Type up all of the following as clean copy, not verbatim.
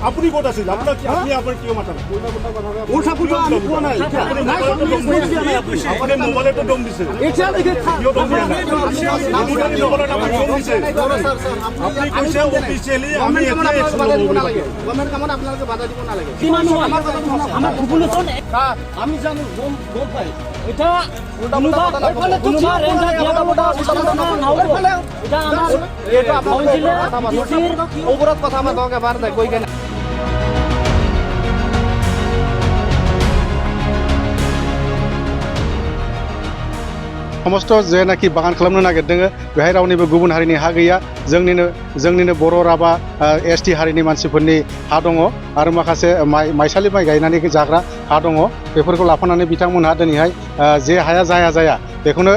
আপুনি ক'ত আছিল আপোনাক আপুনি আপোনাৰ কিয় মাতা নাই উল্টা পুল্টা আমি কোৱা নাই আপুনি মোবাইলটো দম দিছে এতিয়ালৈকে কিয় দম দিয়া নাই আপুনি মোবাইলত আপুনি দম দিছে আপুনি কৈছে অফিচিয়ালি আমি এটা এক্সন ল'ব লাগে গভৰ্ণমেণ্ট কামত আপোনালোকে বাধা দিব নালাগে আমাৰ কথা আমাৰ পপুলেশ্যন আমি জানো গম পাই এটা কোনোবা ৰেঞ্জাৰ দিয়া যাব এটা আমাৰ এটা ওপৰত কথা আমাৰ দৰকাৰ বাৰ যায় কৈ কেনে समस्त जेनाखि बागान खालामनो नागिरदों बेहाय रावनिबो गुबुन हारिनि हा गैया जोंनिनो बर' राभा एसटि हारिनि मानसिफोरनि हा दङ आरो माखासे माइसालि माइ गायनानै जाग्रा हा दङ बेफोरखौ लाफानानै बिथांमोनहा दिनैहाय जे हाया जाया बेखौनो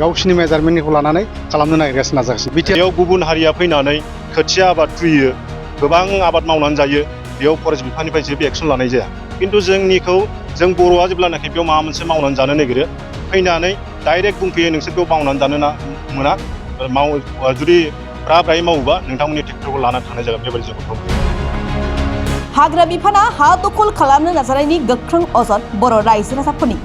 गावसिनि मेजारमेन्टनिखौ लानानै खालामनो नागिरगासिनो नाजागासिनो बिटिआरआव गुबुन हारिया फैनानै खोथिया आबाद खुयो गोबां आबाद मावनानै जायो बेयाव फरेस्ट बिफाननिफ्राय जेबो एक्सन लानाय जाया खिन्थु जोंनिखौ जों बर'आ जेब्लानाखि बेयाव माबा मोनसे मावनानै जानो नागिरो फैनानै डाइरेक्ट बुंफैयो नोंसोर बेयाव मावनानै जानो मोना जुदि ब्रायै मावोबा नोंथांमोननि ट्रेक्टरखौ लानानै थांनाय जागोन बेबायदि जों हाग्रा बिफाना हा दखल खालामनो नाजानायनि गोख्रों अजद बर' रायजो राजाफोरनि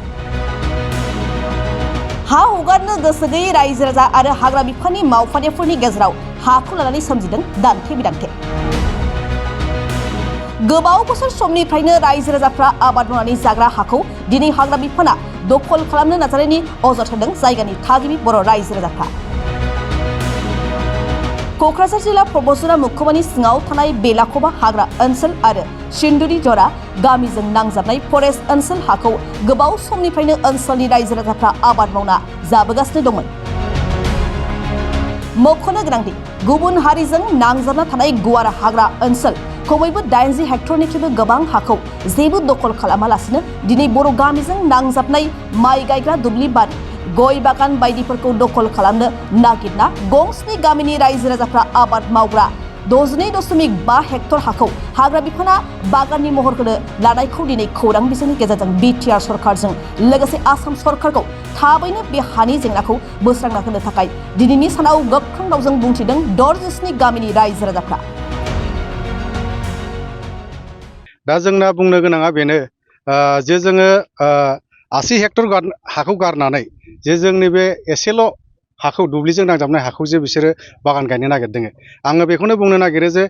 हा हगारनो गोसो गैयै रायजो राजा आरो हाग्रा बिफाननि मावफारियाफोरनि गेजेराव हाखौ लानानै सोमजिदों दान्थे बिदान्थे गोबाव बोसोर समनिफ्रायनो रायजो राजाफ्रा आबाद मावनानै जाग्रा हाखौ दिनै हाग्रा बिफाना दखल खालामनो नाजानायनि अजद होदों जायगानि थागिबि बर' रायजो राजाफ्रा क'क्राझार जिल्ला प्रब'जना मुखुमानि सिङाव थानाय बेलाख'बा हाग्रा ओनसोल आरो सिन्दुरि जरा गामिजों नांजाबनाय फरेस्ट ओनसोल हाखौ गोबाव समनिफ्रायनो ओनसोलनि रायजो राजाफ्रा आबाद मावना जाबोगासिनो दंमोन मख'नो गोनांदि गुबुन हारिजों नांजाबना थानाय गुवार हाग्रा ओनसोल खमैबो 80 हेक्टरनिख्रुइबो गोबां हाखौ जेबो दखल खालामालासिनो दिनै बर' गामिजों नांजाबनाय माइ गायग्रा दुब्लि बारि गय बागान बायदिफोरखौ दखल खालामनो नागिरना गंस्नि गामिनि रायजो राजाफ्रा आबाद मावग्रा 62.5 हेक्टर हाखौ हाग्रा बिफाना बागाननि महर होनो लानायखौ दिनै खौरां बिजोंनि गेजेरजों बिटिआर सरकारजों लोगोसे आसाम सरकारखौ थाबैनो बे हानि जेंनाखौ बोस्रांना होनो थाखाय दिनैनि सानाव गोख्रों रावजों बुंथिदों 67 गामिनि रायजो राजाफ्रा दा जोंना बुंनो गोनाङा बेनो जे जोङो 80 हेक्टर हाखौ गारनानै जे जोंनि बे एसेल' हाखौ दुब्लिजों नांजाबनाय हाखौ जे बिसोरो बागान गायनो नागिरदों आङो बेखौनो बुंनो नागिरो जे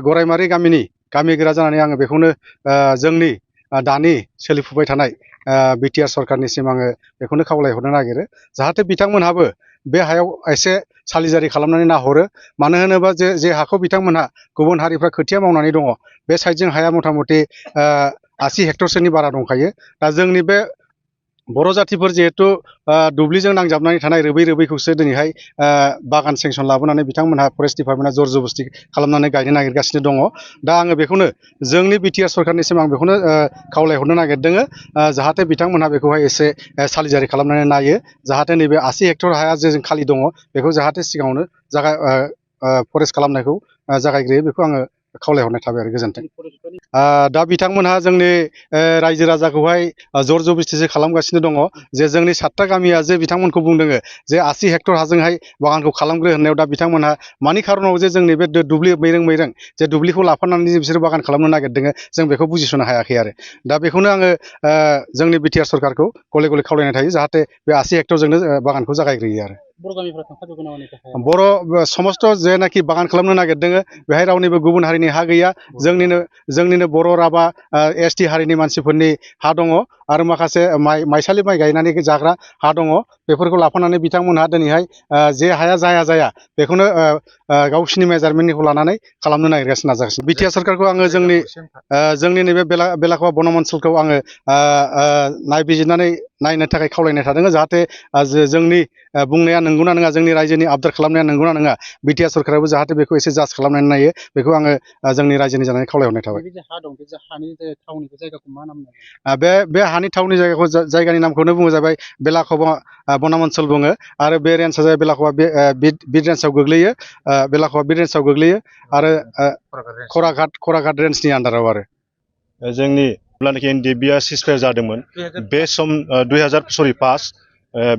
गरायमारि गामिनि गामि गोरा जानानै आङो बेखौनो जोंनि दानि सोलिफुबाय थानाय बिटिआर सरकारनिसिम आङो बेखौनो खावलायहरनो नागिरो जाहाथे बिथांमोनहाबो बे हायाव एसे सालिजारि खालामनानै नाहरो मानो होनोबा जे हाखौ बिथांमोनहा गुबुन हारिफ्रा खोथिया मावनानै दङ बे साइडजों हाया मथा मथि 80 हेक्टरसोनि बारा दंखायो दा जोंनि बे बर' जातिफोर जिहेतु दुब्लिजों नांजाबनानै थानाय रोबैखौसो दिनैहाय बागान सेंसन लाबोनानै बिथांमोनहा फरेस्ट डिपार्टमेन्टआ जर जबस्ति खालामनानै गायनो नागिरगासिनो दङ दा आङो बेखौनो जोंनि बिटिआर सरकारनिसिम आं बेखौनो खावलायहरनो नागिरदों जाहाथे बिथांमोनहा बेखौहाय एसे सालिजारि खालामनानै नायो जाहाथे नैबे 80 हेक्टर हाया जे खालि दङ बेखौ जाहाथे सिगाङावनो फरेस्ट खालामनायखौ जागायग्रोयो बेखौ आङो खावलायहरनाय थाबाय आरो गोजोन्थों दा बिथांमोनहा जोंनि रायजो राजाखौहाय जर जबस्तिसो खालामगासिनो दङ जे जोंनि 7टा गामिया जे बिथांमोनखौ बुंदों जे 80 हेक्टर हाजोंहाय बागानखौ खालामग्रो होननायाव दा बिथांमोनहा मानि खारनाव जे जोंनि बे दुब्लि मैरों जे दुब्लिखौ लाफानानै बिसोर बागान खालामनो नागिरदों जों बेखौ बुजिस'नो हायाखै आरो दा बेखौनो आङो जोंनि बिटिआर सरकारखौ गले गले खावलायनाय थायो जाहाथे बे 80 हेक्टरजोंनो बागानखौ जागायग्रोयो आरो बर' समस्त जेनाखि बागान खालामनो नागिरदों बेहाय रावनिबो गुबुन हारिनि हा गैया जोंनिनो बर' राभा एसटि हारिनि मानसिफोरनि हा दङ आरो माखासे माइसालि माइ गायनानै जाग्रा हा दङ बेफोरखौ लाफानानै बिथांमोनहा दिनैहाय जे हाया जाया बेखौनो गावसिनि मेजारमेन्टनिखौ लानानै खालामनो नागिरगासिनो नाजागासिनो बिटिआर सरकारखौ आङो जोंनि नैबे बेलाख'बा बनम ओनसोलखौ आङो नायबिजिरनानै नायनो थाखाय खावलायनाय थादों जाहाथे जोंनि बुंनाया नंगौना नङा जोंनि रायजोनि आबदार खालामनाया नंगौना नङा बिटिआर सरकाराबो जाहाथे बेखौ एसे जाज खालामनानै नायो बेखौ आङो जोंनि रायजोनि जानानै खावलायहरनाय थाबाय बे हानि थावनि जायगानि नामखौनो बुङो जाबाय बेलाख'बा बनाम ओनसोल बुङो आरो बे रेन्जआ जाबाय बेलाख'बा बिद रेन्जआव गोग्लैयो बेलाख'बा बिद रेन्जआव गोग्लैयो आरो खराघाट रेन्जनि आन्दाराव आरो जोंनि जेब्लानाखि एनडिएफबिआ सिजफायार जादोंमोन बे सम 2005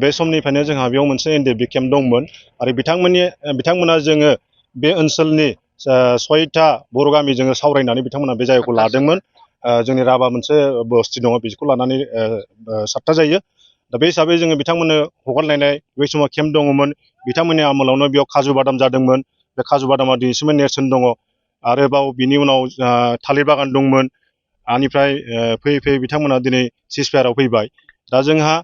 बे समनिफ्रायनो जोंहा बेयाव मोनसे एनडिएफबि केम्प दंमोन आरो बिथांमोना जोङो बे ओनसोलनि 6था बर' गामि जोङो सावरायनानै बिथांमोना बे जायगाखौ लादोंमोन। जोंनि राभा मोनसे बस्ति दङ बेखौ लानानै 7था जायो। दा बे हिसाबै जोङो बिथांमोननो हगारलायनाय बै समाव केम्प दङमोन। बिथांमोननि आमोलावनो बेयाव काजु बादाम जादोंमोन। बे काजु बादामा दिनैसिमबो नेरसोन दङ। आरोबाव बिनि उनाव थालिर बागान दंमोन। आनिफ्राय फैयै फैयै बिथांमोना दिनै सिजफायाराव फैबाय। दा जोंहा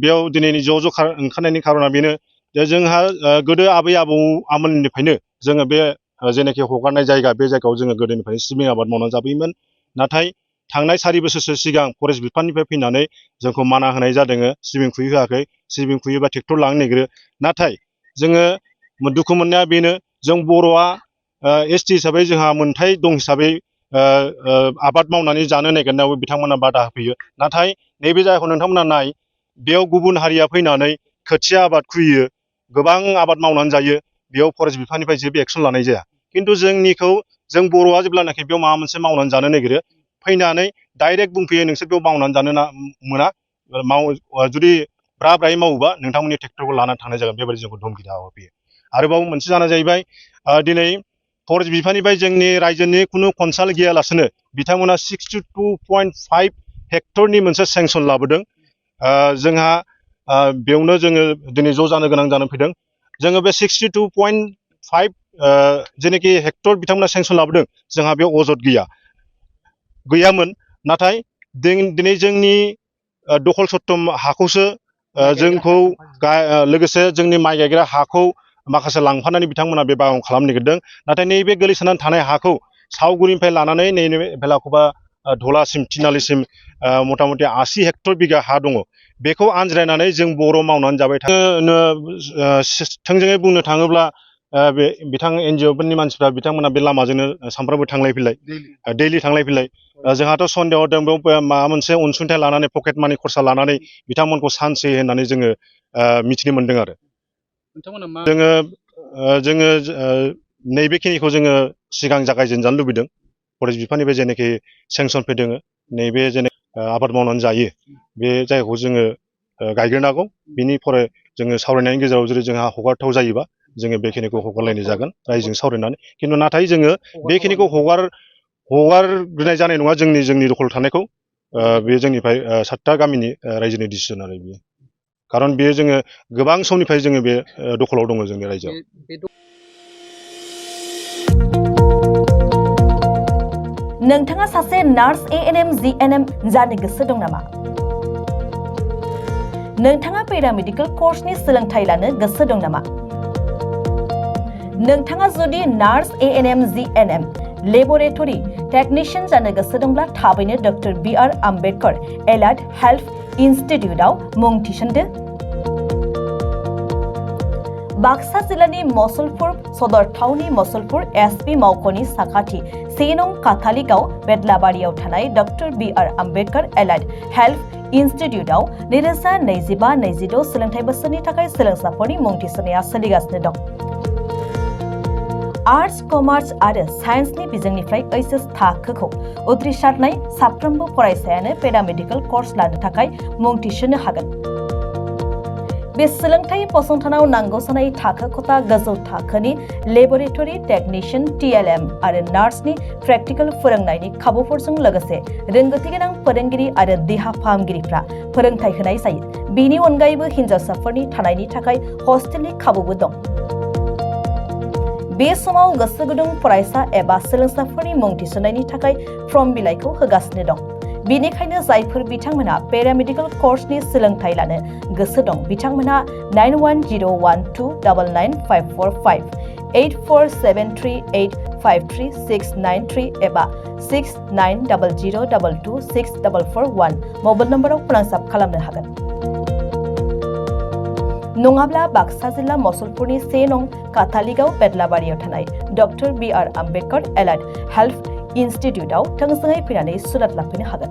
बेयाव दिनैनि ज' ओंखारनायनि खारना बेनो जे जोंहा गोदो आबै आमोलनिफ्रायनो जोङो बे जेनाखि हगारनाय जायगा बे जायगायाव जोङो गोदोनिफ्रायनो सिबिं आबाद मावनानै जाबोयोमोन। नाथाय थांनाय 4 बोसोरसो सिगां फरेस्ट बिफाननिफ्राय फैनानै जोंखौ माना होनाय जादों। सिबिं खुहैहोआखै। सिबिं खुहैयोबा ट्रेक्टर लांनो नागिरो। नाथाय जोङो दुखु मोननाया बेनो जों बर'आ एसटि हिसाबै जोंहा मोनथाय दं हिसाबै आबाद मावनानै जानो नागिरनायावबो बिथांमोना बादा होफैयो। नाथाय नैबे जायगाखौ नोंथांमोना नाय बेयाव गुबुन हारिया फैनानै खोथिया आबाद खुबैयो, गोबां आबाद मावनानै जायो। बेयाव फरेस्ट बिफाननिफ्राय जेबो एक्सन लानाय जाया। खिन्थु जोंनिखौ जों बर'आ जेब्लानाखि बेयाव माबा मोनसे मावनानै जानो नागिरो फैनानै डाइरेक्ट बुंफैयो नोंसोर बेयाव मावनानै जानो मोना। जुदि ब्रा ब्रायै मावोबा नोंथांमोननि ट्रेक्टरखौ लानानै थांनाय जागोन बेबायदि जोंखौ धमखि होफैयो। आरोबाव मोनसे जाना जाहैबाय दिनै फरेस्ट बिफाननिफ्राय जोंनि रायजोनि खुनु कनसाल्ट गैयालासेनो बिथांमोना 62.5 हेक्टरनि मोनसे सेंसन लाबोदों। जोंहा बेयावनो जोङो दिनै ज' जानो गोनां जानानै फैदों। जोङो बे 62.5 जेनाखि हेक्टर बिथांमोना सेंसन लाबोदों जोंहा बेयाव अजद गैयामोन। नाथाय दिनै जोंनि दखल सत्तम हाखौसो जोंखौ लोगोसे जोंनि माइ गायग्रा हाखौ माखासे लांफानानै बिथांमोना बे बागान खालामनो नागिरदों। नाथाय नैबे गोलैसोनानै थानाय हाखौ सावगुरिनिफ्राय लानानै नैबे भेलाखौबा धलासिम थिनालिसिम मथा मथि 80 हेक्टर बिगा हा दङ। बेखौ आनज्रायनानै जों बर' मावनानै जाबाय थानो थोंजोङै बुंनो थाङोब्ला बे बिथां एनजिअफोरनि मानसिफ्रा बिथांमोना बे लामाजोंनो सानफ्रामबो थांलाय फैलाय दैलि थांलाय फैलाय। जोंहाथ' सन्देह दं बेयाव माबा मोनसे अनसुंथाइ लानानै पकेट मानि खरसा लानानै बिथांमोनखौ सान्स होयो होननानै जोङो मिथिनो मोन्दों। आरो जोङो नैबेखिनिखौ जोङो सिगां जागायजेनजानो लुबैदों। फरेस्ट बिफाननिफ्राय जेनाखि सेंसन फैदों नैबे आबाद मावनानै जायो बे जायगाखौ जोङो गायग्रोनांगौ। बिनि फरे जोङो सावरायनायनि गेजेराव जुदि जोंहा हगारथाव जायोबा जोङो बेखिनिखौ हगारलायनाय जागोन रायजोजों सावरायनानै। खिन्थु नाथाय जोङो बेखिनिखौ हगारग्रोनाय जानाय नङा। जोंनि दखल थानायखौ बे जोंनिफ्राय 7था गामिनि रायजोनि डिसिसन आरो बेयो। खारन बेयो जोङो गोबां समनिफ्राय जोङो बे दखलाव दङ जोंनि रायजोआव। नोंथाङा सासे नार्स ANM GNM जानो गोसो दं नामा? नोंथाङा पेरामेडिकेल कर्सनि सोलोंथाइ लानो गोसो दं नामा? नोंथाङा जुदि nurse ANM GNM laboratory technician जानो गोसो दंब्ला थाबैनो doctor BR Ambedkar allied health इन्स्टिट्यूटआव मुं थिसनदो। बाक्सा जिल्लानि मसलपुर सदर थावनि मसलपुर SP मावख'नि साखाथि 1 नं काथालिगाव बेदलाबारियाव थानाय doctor BR Ambedkar allied health इन्स्टिट्यूटआव 2025-26 सोलोंथाइ बोसोरनि थाखाय सोलोंसाफोरनि मुं थिसननाया सोलिगासिनो दं। आर्ट्स, कमार्स आरो साइन्सनि बिजोंनिफ्राय HS थाखोखौ उथ्रिसारनाय साफ्रोमबो फरायसायानो पेरामेडिकेल कर्स लानो थाखाय मुं थिसननो हागोन। बे सोलोंथाइ फसंथानाव नांगौ जानाय थाखो खथा गोजौ थाखोनि लेबरेटरि टेक्निशियान TLM आरो नार्सनि प्रेक्टिकेल फोरोंनायनि खाबुफोरजों लोगोसे रोंगौथि गोनां फोरोंगिरि आरो देहा फाहामगिरिफ्रा फोरोंथाय होनाय जायो। बेनि अनगायैबो हिन्जावसाफोरनि थानायनि थाखाय हस्टेलनि खाबुबो दं। बे समाव गोसो गुदुं फरायसा एबा सोलोंसाफोरनि मुं थिसननायनि थाखाय फर्म बिलाइखौ होगासिनो दं। बेनिखायनो जायफोर बिथांमोनहा पेरामेडिकेल कर्सनि सोलोंथाइ लानो गोसो दं बिथांमोनहा 9101299545 8473853693 एबा 6900226441 मबाइल नम्बराव फोनांजाब खालामनो हागोन। नङाब्ला बाक्सा जिल्ला मसलपुरनि 1 नं काथालिगाव बेदलाबारियाव थानाय doctor BR Ambedkar allied health इन्स्टिट्यूटआव थोंजोङै फैनानै सुलाद लाफैनो हागोन।